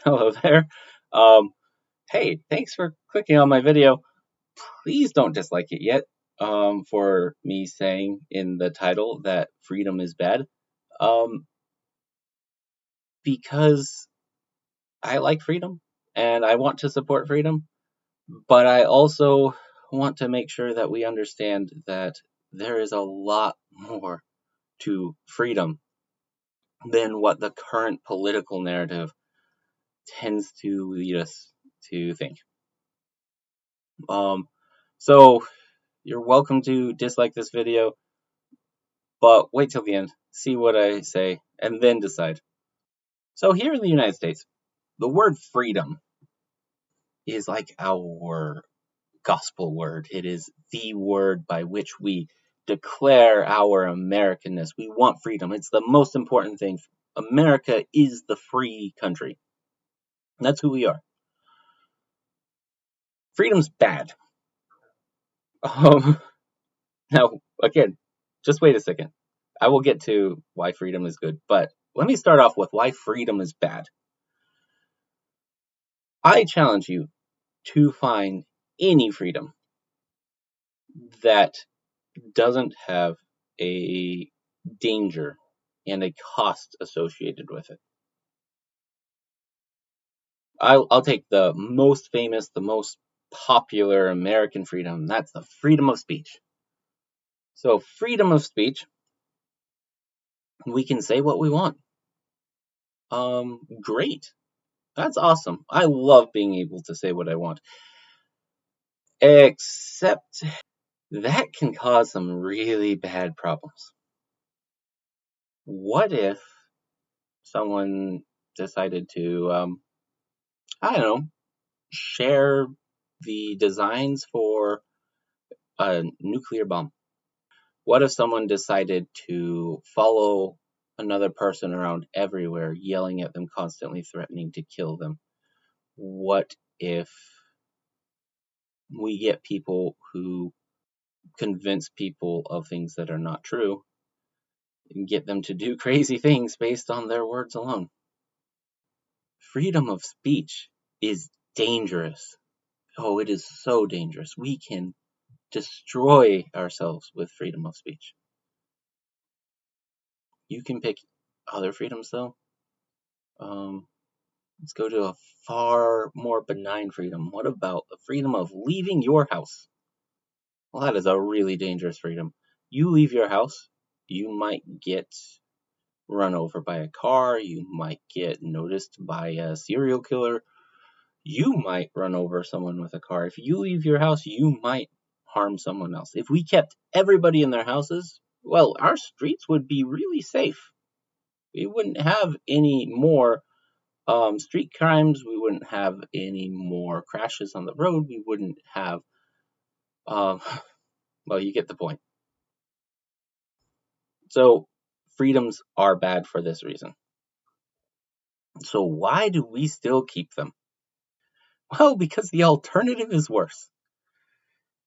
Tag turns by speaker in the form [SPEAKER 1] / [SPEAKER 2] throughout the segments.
[SPEAKER 1] Hello there. Um, hey, thanks for clicking on my video. Please don't dislike it yet. For me saying in the title that freedom is bad. Um, because I like freedom and I want to support freedom, but I also want to make sure that we understand that there is a lot more to freedom than what the current political narrative tends to lead us to think. Um, so you're welcome to dislike this video, but wait till the end, see what I say, and then decide. So here in the United States, the word freedom is like our gospel word. It is the word by which we declare our Americanness. We want freedom. It's the most important thing. America is the free country. That's who we are. Freedom's bad. Um, Now, again, just wait a second. I will get to why freedom is good, but let me start off with why freedom is bad. I challenge you to find any freedom that doesn't have a danger and a cost associated with it. I'll take the most famous, the most popular American freedom. That's the freedom of speech. So, freedom of speech, we can say what we want. Great. That's awesome. I love being able to say what I want. Except that can cause some really bad problems. What if someone decided to, I don't know, share the designs for a nuclear bomb? What if someone decided to follow another person around everywhere, yelling at them constantly, threatening to kill them? What if we get people who convince people of things that are not true and get them to do crazy things based on their words alone? Freedom of speech is dangerous. Oh, it is so dangerous. We can destroy ourselves with freedom of speech. You can pick other freedoms, though. Let's go to a far more benign freedom. What about the freedom of leaving your house? Well, that is a really dangerous freedom. You leave your house, you might get run over by a car, you might get noticed by a serial killer, you might run over someone with a car. If you leave your house, you might harm someone else. If we kept everybody in their houses, well, our streets would be really safe. We wouldn't have any more street crimes. We wouldn't have any more crashes on the road. We wouldn't have, um, well, you get the point. So, freedoms are bad for this reason. So, why do we still keep them? Well, because the alternative is worse.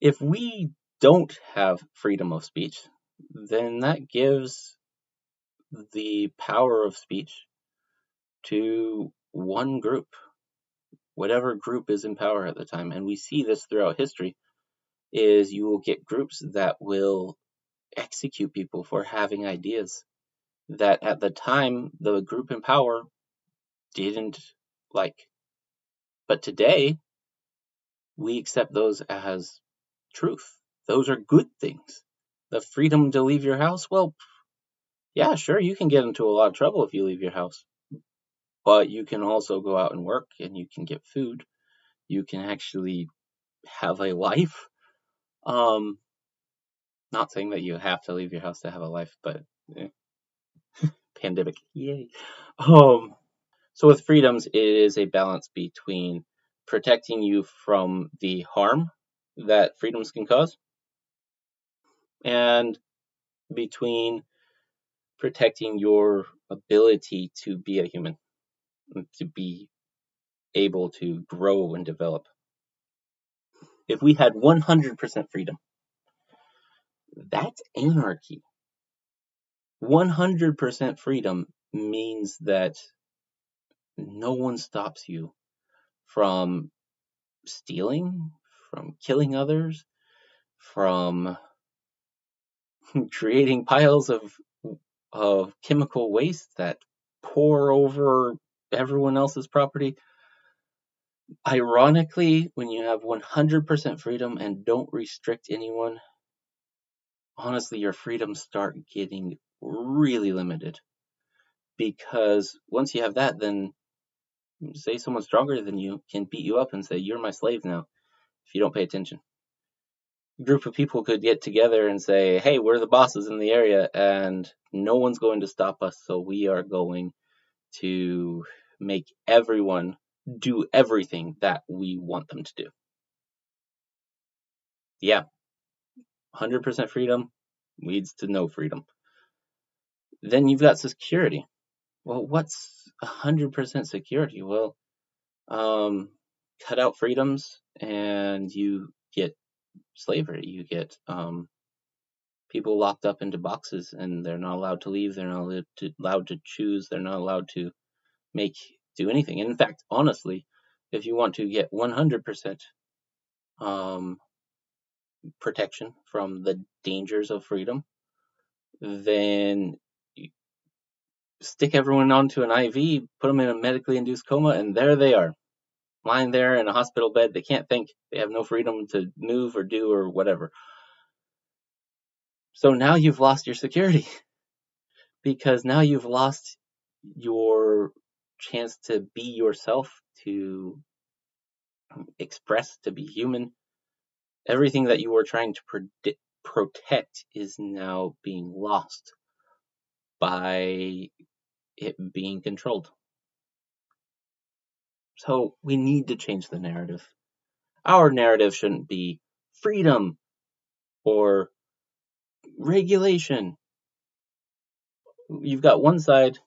[SPEAKER 1] If we don't have freedom of speech, then that gives the power of speech to one group, whatever group is in power at the time. And we see this throughout history, is you will get groups that will execute people for having ideas that at the time the group in power didn't like. But today, we accept those as truth. Those are good things. The freedom to leave your house, well, yeah, sure, you can get into a lot of trouble if you leave your house. But you can also go out and work and you can get food. You can actually have a life. Um, Not saying that you have to leave your house to have a life, but pandemic, yay. So with freedoms, it is a balance between protecting you from the harm that freedoms can cause and between protecting your ability to be a human, to be able to grow and develop. If we had 100% freedom, that's anarchy. 100% freedom means that no one stops you from stealing, from killing others, from creating piles of chemical waste that pour over everyone else's property. Ironically, when you have 100% freedom and don't restrict anyone, honestly, your freedoms start getting really limited. Because once you have that, then say someone stronger than you can beat you up and say, "You're my slave now," if you don't pay attention. A group of people could get together and say, "Hey, we're the bosses in the area and no one's going to stop us, so we are going to make everyone do everything that we want them to do." Yeah, 100% freedom leads to no freedom. Then you've got security. Well, what's 100% security? Well, cut out freedoms and you get slavery. You get people locked up into boxes and they're not allowed to leave. They're not allowed to choose. They're not allowed to do anything. And in fact, honestly, if you want to get 100% protection from the dangers of freedom, then you stick everyone onto an IV, put them in a medically induced coma, and there they are, lying there in a hospital bed. They can't think. They have no freedom to move or do or whatever. So now you've lost your security because now you've lost your chance to be yourself, to express, to be human. Everything that you were trying to protect is now being lost by it being controlled. So we need to change the narrative. Our narrative shouldn't be freedom or regulation. You've got one side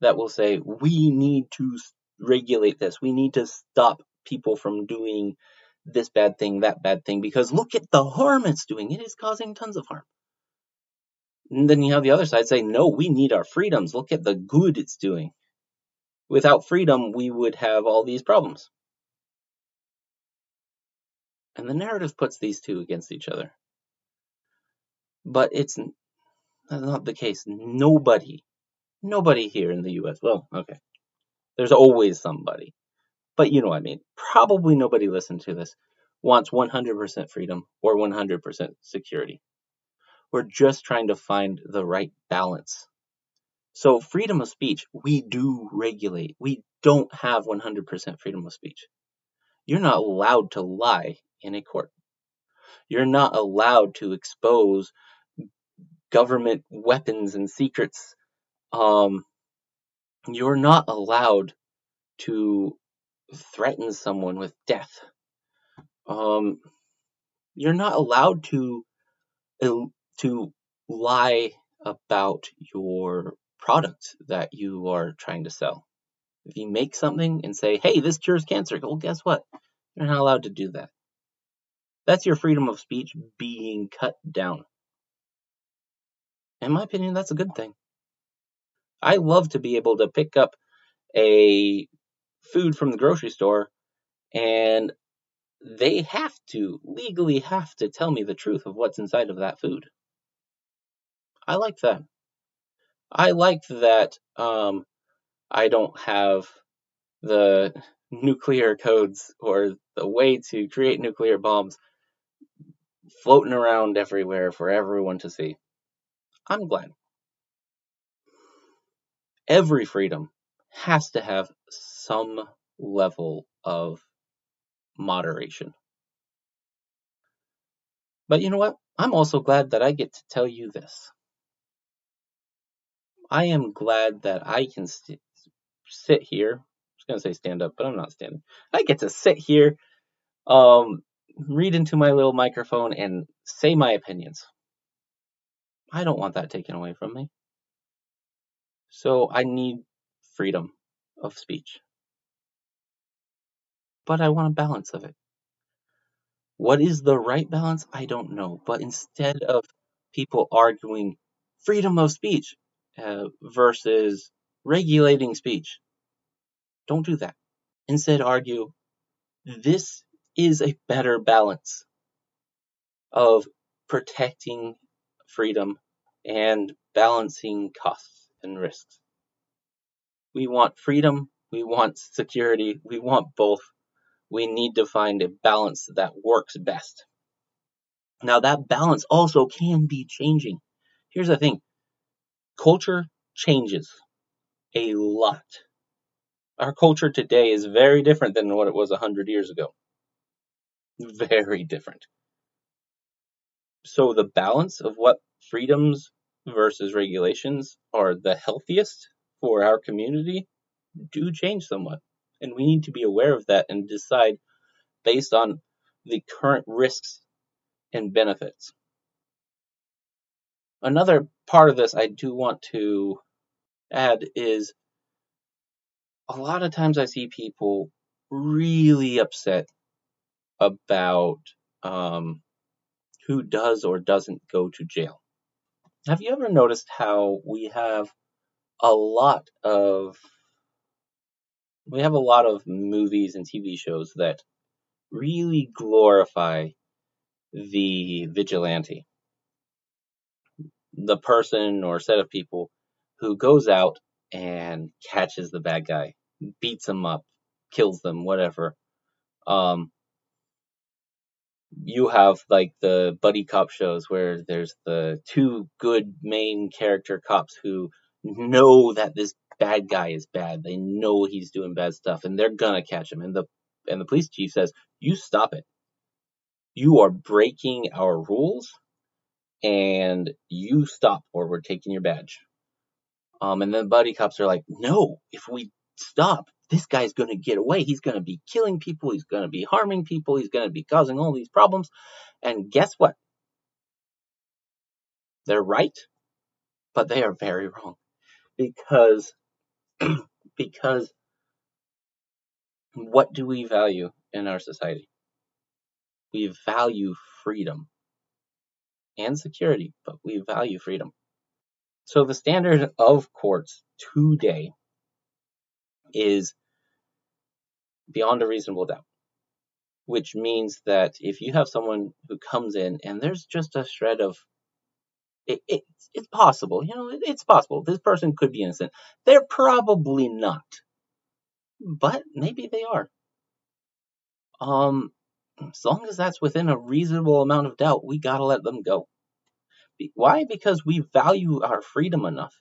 [SPEAKER 1] that will say, we need to regulate this. We need to stop people from doing this bad thing, that bad thing, because look at the harm it's doing. It is causing tons of harm. And then you have the other side say, no, we need our freedoms. Look at the good it's doing. Without freedom, we would have all these problems. And the narrative puts these two against each other. But it's not the case. Nobody here in the US, well, okay, there's always somebody. But you know what I mean. Probably nobody listening to this wants 100% freedom or 100% security. We're just trying to find the right balance. So freedom of speech, we do regulate. We don't have 100% freedom of speech. You're not allowed to lie in a court. You're not allowed to expose government weapons and secrets. You're not allowed to threaten someone with death. You're not allowed to lie about your product that you are trying to sell. If you make something and say, hey, this cures cancer, well, guess what? You're not allowed to do that. That's your freedom of speech being cut down. In my opinion, that's a good thing. I love to be able to pick up a food from the grocery store and they legally have to tell me the truth of what's inside of that food. I like that. I like that I don't have the nuclear codes or the way to create nuclear bombs floating around everywhere for everyone to see. I'm glad. Every freedom has to have some level of moderation. But you know what? I'm also glad that I get to tell you this. I am glad that I can sit here. I was going to say stand up, but I'm not standing. I get to sit here, read into my little microphone and say my opinions. I don't want that taken away from me. So I need freedom of speech. But I want a balance of it. What is the right balance? I don't know. But instead of people arguing freedom of speech versus regulating speech, Don't do that. Instead, argue this is a better balance of protecting freedom and balancing costs and risks. We want freedom, we want security, we want both. We need to find a balance that works best. Now, that balance also can be changing. Here's the thing, culture changes a lot. Our culture today is very different than what it was 100 years ago. Very different. So the balance of what freedoms versus regulations are the healthiest for our community do change somewhat. And we need to be aware of that and decide based on the current risks and benefits. Another part of this I do want to add is a lot of times I see people really upset about who does or doesn't go to jail. Have you ever noticed how a lot of we have a lot of movies and TV shows that really glorify the vigilante, the person or set of people who goes out and catches the bad guy, beats them up, kills them, whatever. Um, you have like the buddy cop shows where there's the two good main character cops who know that this bad guy is bad. They know he's doing bad stuff and they're gonna catch him. And the police chief says, "You stop it. You are breaking our rules and you stop or we're taking your badge." And then buddy cops are like, "No, if we stop, this guy's going to get away. He's going to be killing people. He's going to be harming people. He's going to be causing all these problems." And guess what? They're right, but they are very wrong because because what do we value in our society? We value freedom and security, but we value freedom. So the standard of courts today is beyond a reasonable doubt, which means that if you have someone who comes in and there's just a shred of it's possible, it's possible this person could be innocent. They're probably not, but maybe they are. As long as that's within a reasonable amount of doubt, we gotta let them go. Why? Because we value our freedom enough.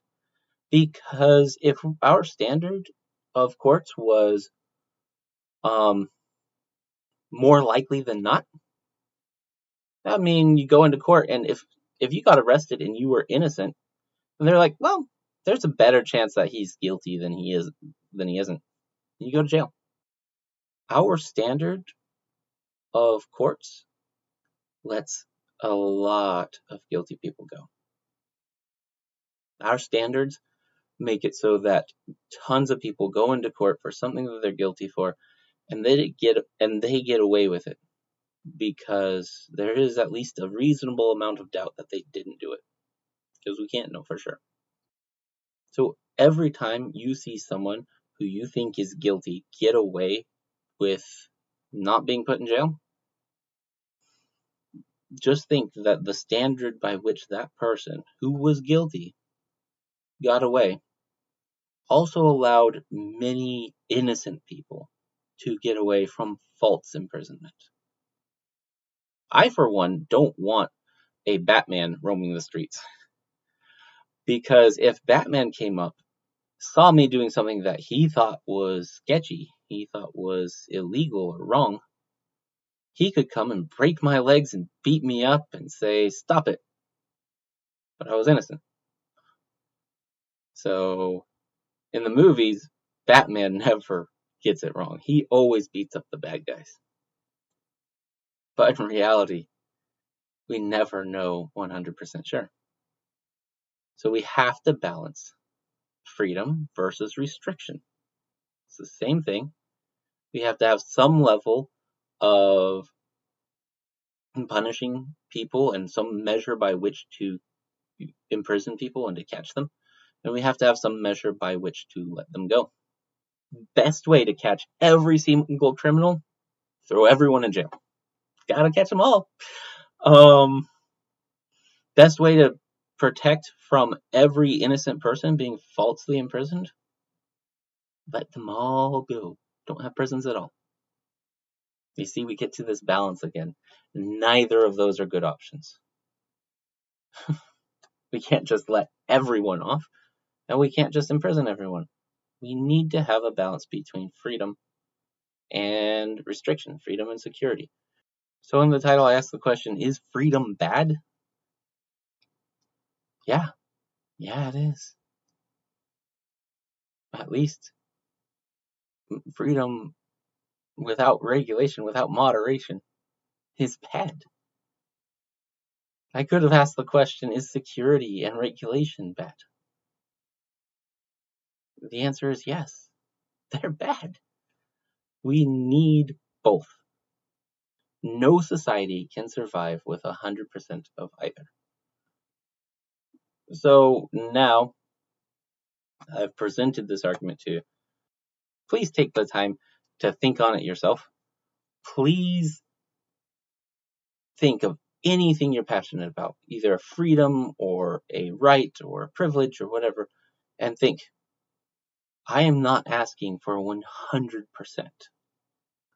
[SPEAKER 1] Because if our standard of courts was um more likely than not, I mean, you go into court and if you got arrested and you were innocent, and they're like, well, there's a better chance that he's guilty than he isn't. You go to jail. Our standard of courts lets a lot of guilty people go. Our standards make it so that tons of people go into court for something that they're guilty for, and they get away with it because there is at least a reasonable amount of doubt that they didn't do it, because we can't know for sure. So every time you see someone who you think is guilty get away with not being put in jail, just think that the standard by which that person who was guilty got away also allowed many innocent people to get away from false imprisonment. I, for one, don't want a Batman roaming the streets. Because if Batman came up, saw me doing something that he thought was sketchy, he thought was illegal or wrong, he could come and break my legs and beat me up and say, "Stop it." But I was innocent. So, in the movies, Batman never gets it wrong. He always beats up the bad guys. But in reality, we never know 100% sure. So we have to balance freedom versus restriction. It's the same thing. We have to have some level of punishing people and some measure by which to imprison people and to catch them. And we have to have some measure by which to let them go. Best way to catch every single criminal, throw everyone in jail. Gotta catch them all. Best way to protect from every innocent person being falsely imprisoned, let them all go. Don't have prisons at all. You see, we get to this balance again. Neither of those are good options. We can't just let everyone off, and we can't just imprison everyone. We need to have a balance between freedom and restriction, freedom and security. So in the title, I asked the question, is freedom bad? Yeah, it is. At least freedom without regulation, without moderation, is bad. I could have asked the question, is security and regulation bad? The answer is yes, they're bad. We need both. No society can survive with 100% of either. So now I've presented this argument to you. Please take the time to think on it yourself. Please think of anything you're passionate about, either a freedom or a right or a privilege or whatever, and think, I am not asking for 100%.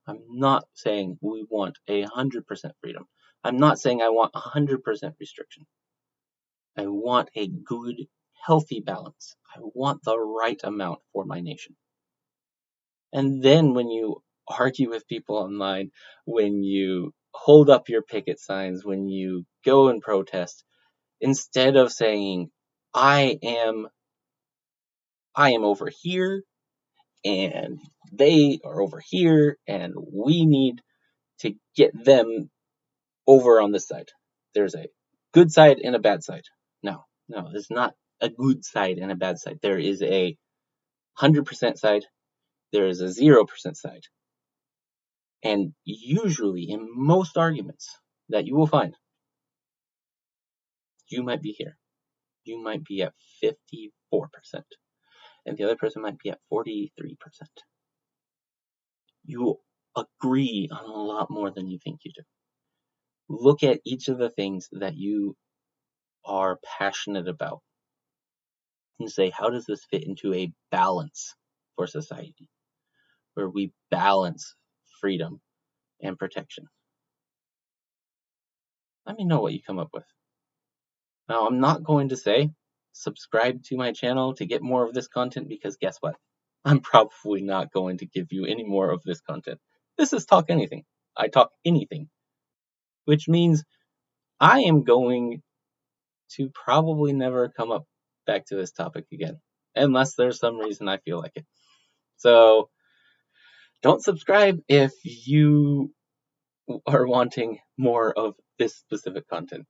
[SPEAKER 1] I'm not saying we want 100% freedom. I'm not saying I want 100% restriction. I want a good, healthy balance. I want the right amount for my nation. And then when you argue with people online, when you hold up your picket signs, when you go and protest, instead of saying, I am over here and they are over here and we need to get them over on this side. There's a good side and a bad side. No, there's not a good side and a bad side. There is a 100% side. There is a 0% side. And usually in most arguments that you will find, you might be here. You might be at 54%. And the other person might be at 43%. You agree on a lot more than you think you do. Look at each of the things that you are passionate about and say, how does this fit into a balance for society where we balance freedom and protection? Let me know what you come up with. Now, I'm not going to say subscribe to my channel to get more of this content because guess what? I'm probably not going to give you any more of this content. This is Talk Anything. I talk anything, which means I am going to probably never come up back to this topic again, unless there's some reason I feel like it. So don't subscribe if you are wanting more of this specific content,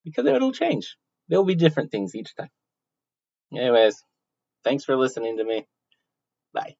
[SPEAKER 1] because it'll change. There'll be different things each time. Anyways, thanks for listening to me. Bye.